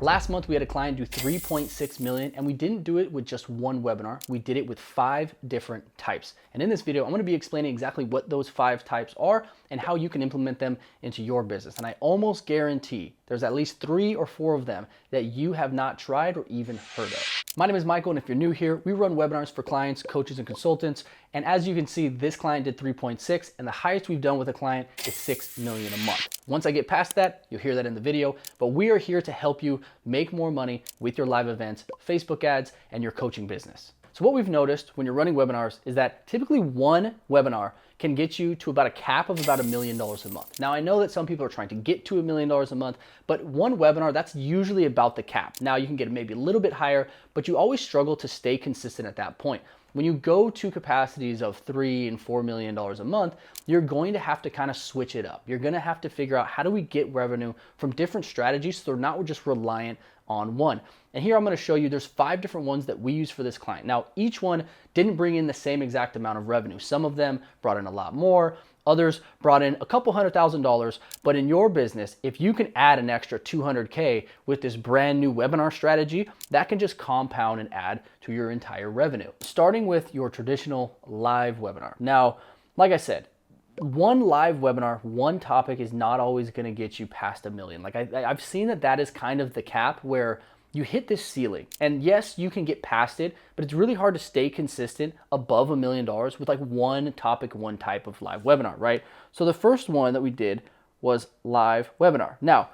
Last month, we had a client do 3.6 million, and we didn't do it with just one webinar. We did it with 5 different types. And in this video, I'm gonna be explaining exactly what those 5 types are and how you can implement them into your business. And I almost guarantee there's at least 3 or 4 of them that you have not tried or even heard of. My name is Michael, and if you're new here, we run webinars for clients, coaches, and consultants. And as you can see, this client did 3.6, and the highest we've done with a client is 6 million a month. Once I get past that, you'll hear that in the video, but we are here to help you make more money with your live events, Facebook ads, and your coaching business. So what we've noticed when you're running webinars is that typically one webinar can get you to about a cap of about $1 million a month. Now I know that some people are trying to get to $1 million a month, but one webinar, that's usually about the cap. Now you can get maybe a little bit higher, but you always struggle to stay consistent at that point. When you go to capacities of $3 and $4 million a month, you're going to have to kind of switch it up. You're gonna have to figure out how do we get revenue from different strategies so they're not just reliant on one. And here I'm gonna show you there's 5 different ones that we use for this client. Now, each one didn't bring in the same exact amount of revenue. Some of them brought in a lot more, others brought in a couple $100,000, but in your business, if you can add an extra 200K with this brand new webinar strategy, that can just compound and add to your entire revenue. Starting with your traditional live webinar. Now, like I said, one live webinar, one topic is not always gonna get you past $1 million. Like I've seen that is kind of the cap where you hit this ceiling. And yes, you can get past it, but it's really hard to stay consistent above $1 million with like one topic, one type of live webinar, right? So the first one that we did was live webinar. Now,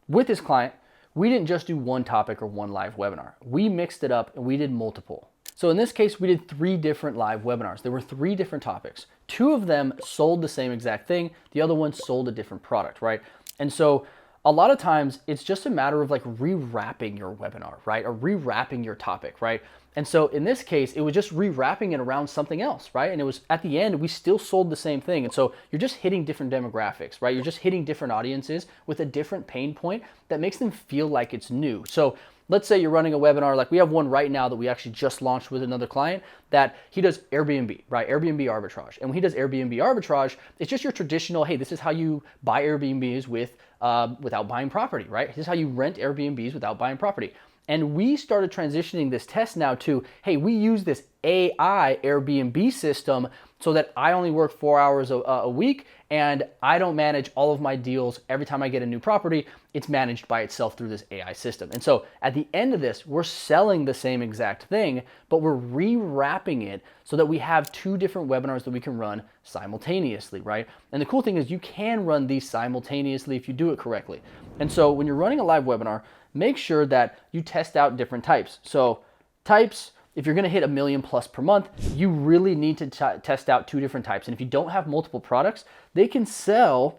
with this client, we didn't just do one topic or one live webinar. We mixed it up and we did multiple. So in this case, we did 3 different live webinars. There were 3 different topics. 2 of them sold the same exact thing. The other one sold a different product, right? And so a lot of times it's just a matter of like rewrapping your webinar, right? Or rewrapping your topic, right? And so in this case, it was just rewrapping it around something else, right? And it was at the end, we still sold the same thing. And so you're just hitting different demographics, right? You're just hitting different audiences with a different pain point that makes them feel like it's new. So let's say you're running a webinar, like we have one right now that we actually just launched with another client that he does Airbnb, right? Airbnb arbitrage. And when he does Airbnb arbitrage, it's just your traditional, hey, this is how you buy Airbnbs without buying property, right? This is how you rent Airbnbs without buying property. And we started transitioning this test now to, hey, we use this AI Airbnb system so that I only work 4 hours a week and I don't manage all of my deals. Every time I get a new property, it's managed by itself through this AI system. And so at the end of this, we're selling the same exact thing, but we're rewrapping it so that we have 2 different webinars that we can run simultaneously, right? And the cool thing is you can run these simultaneously if you do it correctly. And so when you're running a live webinar, make sure that you test out different types. So types, if you're gonna hit $1 million plus per month, you really need to test out 2 different types. And if you don't have multiple products, they can sell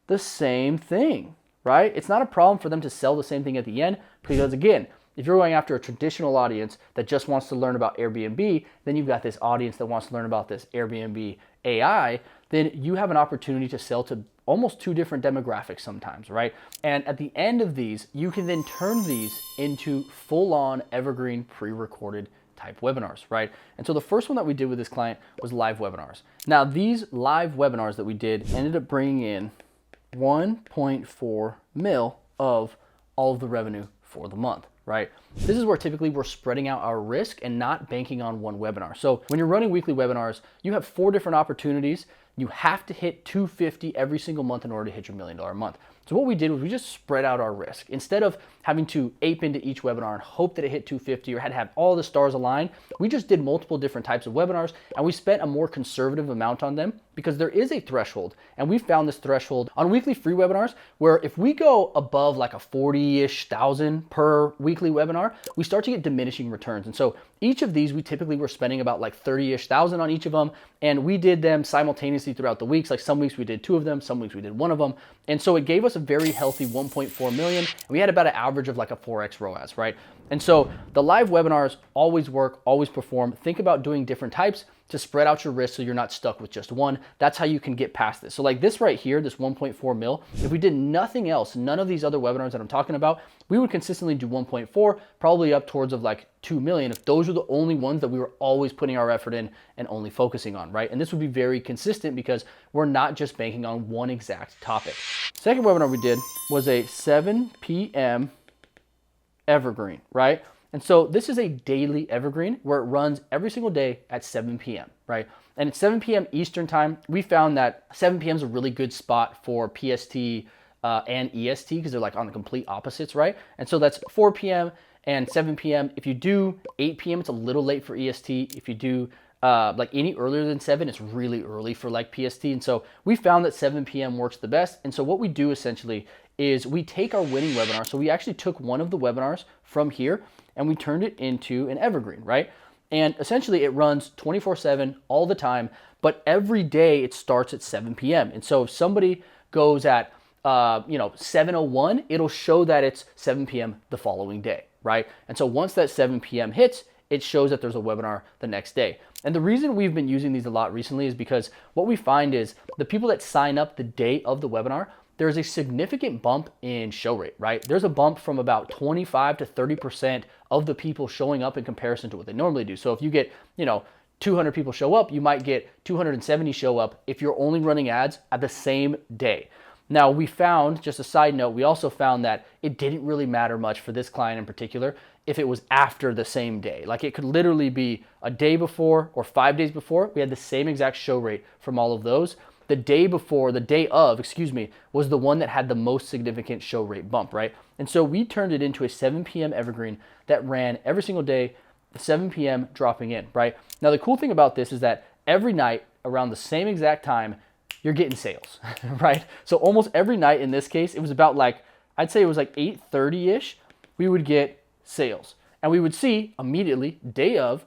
the same thing, right? It's not a problem for them to sell the same thing at the end because again, if you're going after a traditional audience that just wants to learn about Airbnb, then you've got this audience that wants to learn about this Airbnb AI, then you have an opportunity to sell to almost 2 different demographics sometimes, right? And at the end of these, you can then turn these into full-on evergreen pre-recorded type webinars, right? And so the first one that we did with this client was live webinars. Now these live webinars that we did ended up bringing in 1.4 mil of all of the revenue for the month, right? This is where typically we're spreading out our risk and not banking on one webinar. So when you're running weekly webinars, you have 4 different opportunities. You have to hit 250 every single month in order to hit your $1 million a month. So what we did was we just spread out our risk. Instead of having to ape into each webinar and hope that it hit 250 or had to have all the stars align, we just did multiple different types of webinars and we spent a more conservative amount on them because there is a threshold. And we found this threshold on weekly free webinars where if we go above like a 40-ish thousand per weekly webinar, we start to get diminishing returns. And so each of these, we typically were spending about like 30-ish thousand on each of them. And we did them simultaneously throughout the weeks. Like some weeks we did 2 of them, some weeks we did 1 of them. And so it gave us a very healthy 1.4 million. And we had about an average of like a 4x ROAS, right? And so the live webinars always work, always perform. Think about doing different types to spread out your risk so you're not stuck with just one. That's how you can get past this. So like this right here, this 1.4 mil, if we did nothing else, none of these other webinars that I'm talking about, we would consistently do 1.4, probably up towards of like 2 million if those were the only ones that we were always putting our effort in and only focusing on, right? And this would be very consistent because we're not just banking on one exact topic. Second webinar we did was a 7 p.m. Evergreen, right? And so this is a daily evergreen where it runs every single day at 7 p.m., right? And at 7 p.m. Eastern time, we found that 7 p.m. is a really good spot for PST and EST because they're like on the complete opposites, right? And so that's 4 p.m. and 7 p.m. If you do 8 p.m., it's a little late for EST. If you do like any earlier than 7, it's really early for like PST. And so we found that 7 p.m. works the best. And so what we do essentially is we take our winning webinar. So we actually took one of the webinars from here and we turned it into an evergreen, right? And essentially it runs 24/7 all the time, but every day it starts at 7 p.m. And so if somebody goes at 7:01, it'll show that it's 7 p.m. the following day, right? And so once that 7 p.m. hits, it shows that there's a webinar the next day. And the reason we've been using these a lot recently is because what we find is the people that sign up the day of the webinar, there's a significant bump in show rate, right? There's a bump from about 25 to 30% of the people showing up in comparison to what they normally do. So if you get, 200 people show up, you might get 270 show up if you're only running ads at the same day. Now we found, just a side note, we also found that it didn't really matter much for this client in particular if it was after the same day. Like it could literally be a day before or 5 days before. We had the same exact show rate from all of those. The day of, was the one that had the most significant show rate bump, right? And so we turned it into a 7 p.m. evergreen that ran every single day, 7 p.m. dropping in, right? Now the cool thing about this is that every night around the same exact time, you're getting sales, right? So almost every night in this case, it was about I'd say it was 8:30-ish, we would get sales. And we would see immediately, day of,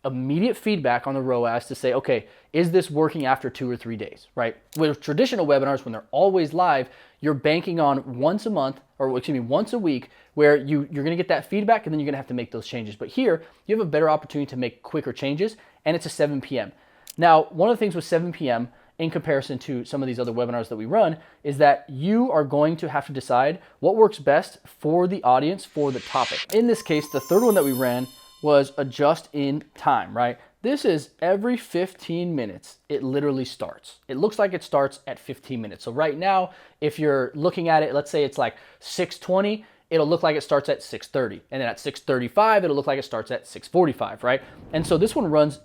immediate feedback on the ROAS to say, okay, is this working after 2 or 3 days, right? With traditional webinars, when they're always live, you're banking on once a week, where you're gonna get that feedback and then you're gonna have to make those changes. But here, you have a better opportunity to make quicker changes, and it's a 7 p.m. Now, one of the things with 7 p.m., in comparison to some of these other webinars that we run, is that you are going to have to decide what works best for the audience for the topic. In this case, the third one that we ran was a just in time, right? This is every 15 minutes, it literally starts. It looks like it starts at 15 minutes. So right now, if you're looking at it, let's say it's 6:20, it'll look like it starts at 6:30. And then at 6:35, it'll look like it starts at 6:45, right? And so this one runs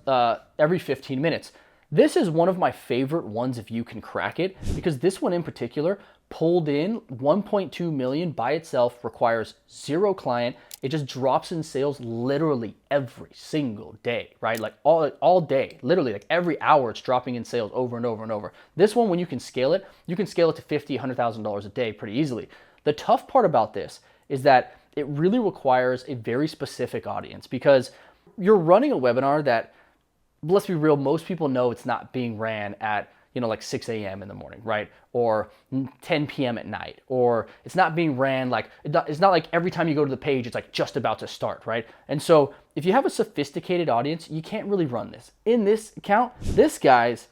every 15 minutes. This is one of my favorite ones if you can crack it, because this one in particular pulled in 1.2 million by itself, requires 0 client. It just drops in sales literally every single day, right? Like all day, literally like every hour it's dropping in sales over and over and over. This one, when you can scale it to $50,000, $100,000 a day pretty easily. The tough part about this is that it really requires a very specific audience, because you're running a webinar that, let's be real, most people know it's not being ran at 6 a.m. in the morning, right? Or 10 p.m. at night, or it's not being ran it's not like every time you go to the page, it's just about to start, right? And so if you have a sophisticated audience, you can't really run this. In this account, this guy's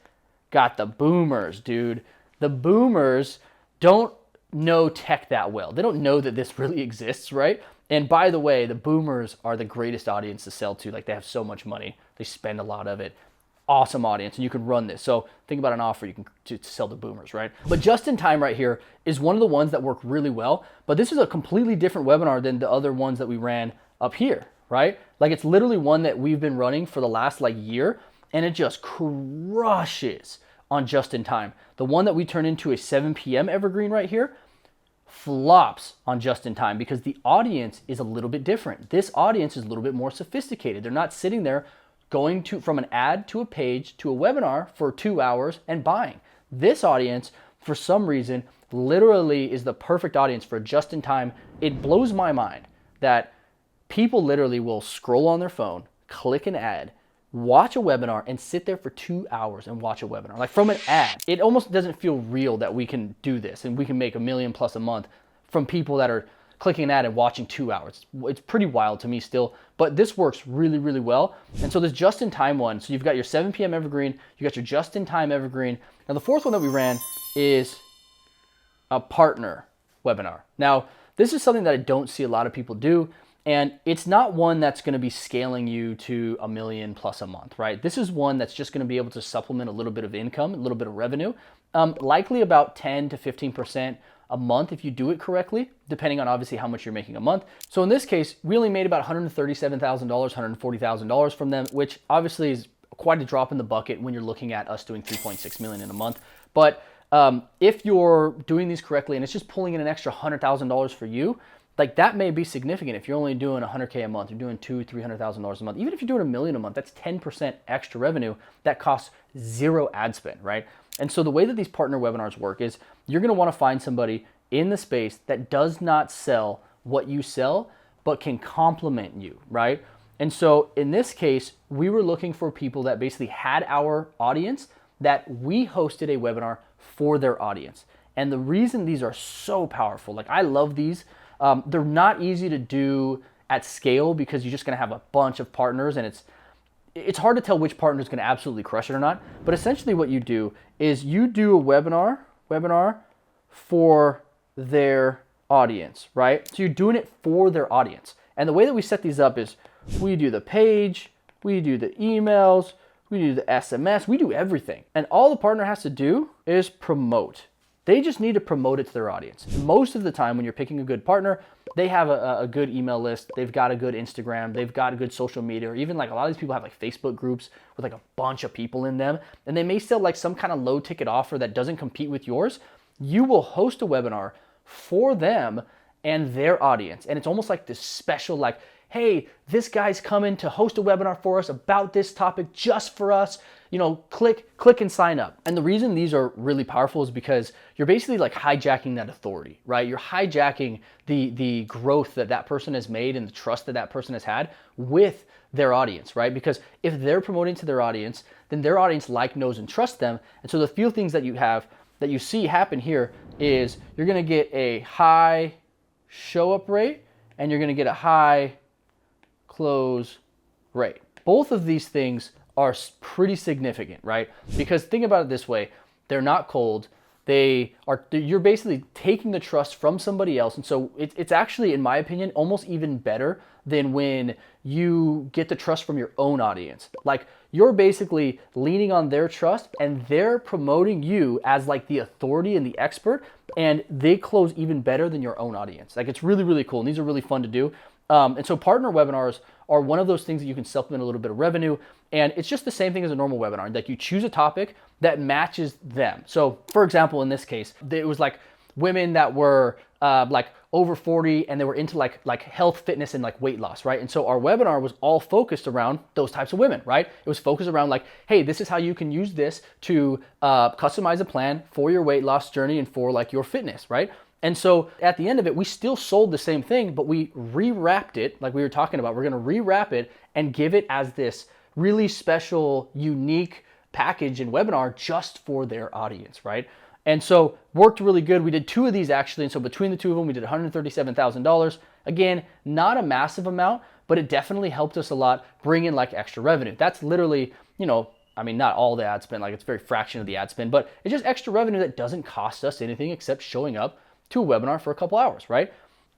got the boomers, dude. The boomers don't know tech that well. They don't know that this really exists, right? And by the way, the boomers are the greatest audience to sell to. They have so much money. They spend a lot of it. Awesome audience, and you can run this. So think about an offer you can to sell to boomers, right? But just in time right here is one of the ones that work really well. But this is a completely different webinar than the other ones that we ran up here, right? It's literally one that we've been running for the last year, and it just crushes on just in time. The one that we turn into a 7 p.m. evergreen right here flops on just in time because the audience is a little bit different. This audience is a little bit more sophisticated. They're not sitting there going from an ad to a page to a webinar for 2 hours and buying. This audience, for some reason, literally is the perfect audience for just in time. It blows my mind that people literally will scroll on their phone, click an ad, watch a webinar, and sit there for 2 hours and watch a webinar. From an ad, it almost doesn't feel real that we can do this and we can make $1 million plus a month from people that are clicking an ad and watching 2 hours. It's pretty wild to me still, but this works really, really well. And so this just-in-time one, so you've got your 7 p.m. evergreen, you got your just-in-time evergreen. Now the fourth one that we ran is a partner webinar. Now, this is something that I don't see a lot of people do, and it's not one that's gonna be scaling you to $1 million plus a month, right? This is one that's just gonna be able to supplement a little bit of income, a little bit of revenue, likely about 10 to 15% a month if you do it correctly, depending on obviously how much you're making a month. So in this case, we only made about $137,000, $140,000 from them, which obviously is quite a drop in the bucket when you're looking at us doing 3.6 million in a month. But if you're doing these correctly and it's just pulling in an extra $100,000 for you, like that may be significant. If you're only doing 100K a month, you're doing $200,000-$300,000 a month. Even if you're doing $1 million a month, that's 10% extra revenue that costs zero ad spend, right? And so the way that these partner webinars work is you're gonna wanna find somebody in the space that does not sell what you sell, but can complement you, right? And so in this case, we were looking for people that basically had our audience that we hosted a webinar for their audience. And the reason these are so powerful, like I love these, they're not easy to do at scale because you're just gonna have a bunch of partners and it's hard to tell which partner is gonna absolutely crush it or not. But essentially what you do is you do a webinar for their audience, right? So you're doing it for their audience. And the way that we set these up is we do the page, we do the emails, we do the SMS, we do everything. And all the partner has to do is promote. They just need to promote it to their audience. Most of the time when you're picking a good partner, they have a good email list, they've got a good Instagram, they've got a good social media, or even like a lot of these people have like Facebook groups with like a bunch of people in them, and they may sell like some kind of low ticket offer that doesn't compete with yours. You will host a webinar for them and their audience. And it's almost like this special, like, hey, this guy's coming to host a webinar for us about this topic just for us. You know, click and sign up. And the reason these are really powerful is because you're basically like hijacking that authority, right? You're hijacking the growth that that person has made and the trust that that person has had with their audience, right? Because if they're promoting to their audience, then their audience like, knows, and trusts them. And so the few things that you have, that you see happen here is you're gonna get a high show up rate and you're gonna get a high close rate. Both of these things are pretty significant, right? Because think about it this way, they're not cold, you're basically taking the trust from somebody else. And so it's actually, in my opinion, almost even better than when you get the trust from your own audience. Like you're basically leaning on their trust and they're promoting you as like the authority and the expert, and they close even better than your own audience. Like it's really, really cool. And these are really fun to do. And so partner webinars are one of those things that you can supplement a little bit of revenue. And it's just the same thing as a normal webinar. Like you choose a topic that matches them. So for example, in this case, it was like women that were like over 40 and they were into like health, fitness, and like weight loss, right? And so our webinar was all focused around those types of women, right? It was focused around like, hey, this is how you can use this to customize a plan for your weight loss journey and for like your fitness, right? And so at the end of it, we still sold the same thing, but we rewrapped it like we were talking about. We're gonna rewrap it and give it as this really special, unique package and webinar just for their audience, right? And so worked really good. We did 2 of these actually. And so between the 2 of them, we did $137,000. Again, not a massive amount, but it definitely helped us a lot bring in like extra revenue. That's literally, you know, I mean, not all the ad spend, like it's a very fraction of the ad spend, but it's just extra revenue that doesn't cost us anything except showing up to a webinar for a couple hours, right?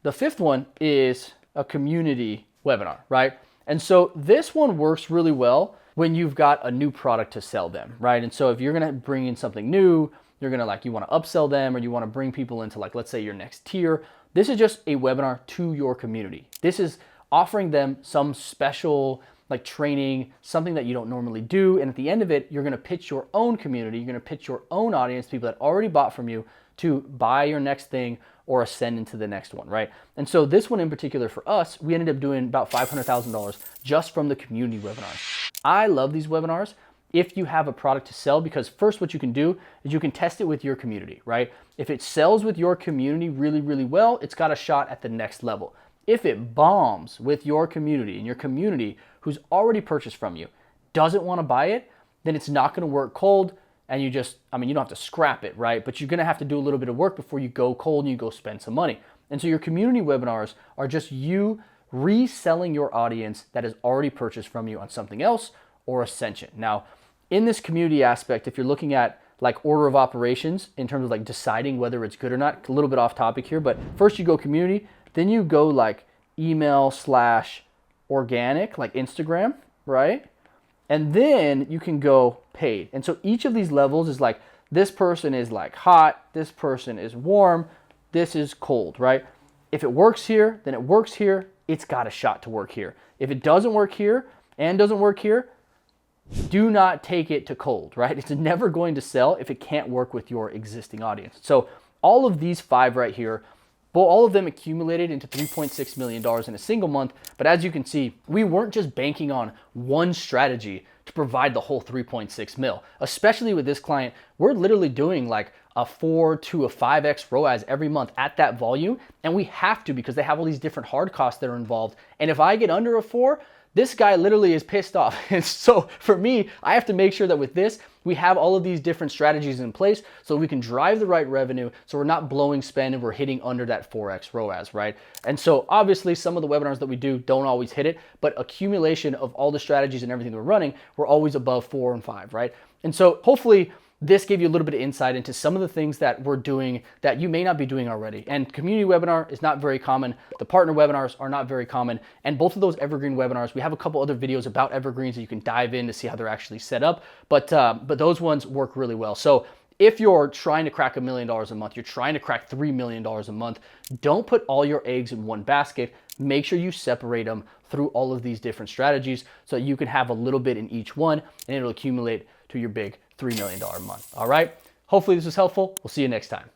The 5th one is a community webinar, right? And so this one works really well when you've got a new product to sell them, right? And so if you're gonna bring in something new, you're gonna like, you wanna upsell them or you wanna bring people into like, let's say your next tier, this is just a webinar to your community. This is offering them some special like training, something that you don't normally do. And at the end of it, you're gonna pitch your own community, you're gonna pitch your own audience, people that already bought from you, to buy your next thing or ascend into the next one, right? And so this one in particular for us, we ended up doing about $500,000 just from the community webinars. I love these webinars if you have a product to sell, because first what you can do is you can test it with your community, right? If it sells with your community really, really well, it's got a shot at the next level. If it bombs with your community and your community who's already purchased from you doesn't want to buy it, then it's not going to work cold. And you just, I mean, you don't have to scrap it, right? But you're gonna have to do a little bit of work before you go cold and you go spend some money. And so your community webinars are just you reselling your audience that has already purchased from you on something else or Ascension. Now, in this community aspect, if you're looking at like order of operations in terms of like deciding whether it's good or not, a little bit off topic here, but first you go community, then you go like email/organic, like Instagram, right? And then you can go paid. And so each of these levels is like, this person is like hot, this person is warm, this is cold, right? If it works here, then it works here. It's got a shot to work here. If it doesn't work here and doesn't work here, do not take it to cold, right? It's never going to sell if it can't work with your existing audience. So all of these 5 right here, well, all of them accumulated into $3.6 million in a single month. But as you can see, we weren't just banking on one strategy to provide the whole 3.6 mil. Especially with this client, we're literally doing like a 4 to a 5x ROAS every month at that volume. And we have to, because they have all these different hard costs that are involved. And if I get under a 4, this guy literally is pissed off. And so for me, I have to make sure that with this, we have all of these different strategies in place so we can drive the right revenue, so we're not blowing spend and we're hitting under that 4x ROAS, right? And so obviously some of the webinars that we do don't always hit it, but accumulation of all the strategies and everything that we're running, we're always above 4 and 5, right? And so hopefully this gave you a little bit of insight into some of the things that we're doing that you may not be doing already. And community webinar is not very common. The partner webinars are not very common. And both of those Evergreen webinars, we have a couple other videos about Evergreens that you can dive in to see how they're actually set up. But those ones work really well. So if you're trying to crack $1 million a month, you're trying to crack $3 million a month, don't put all your eggs in one basket. Make sure you separate them through all of these different strategies so that you can have a little bit in each one and it'll accumulate to your big $3 million a month. All right. Hopefully this was helpful. We'll see you next time.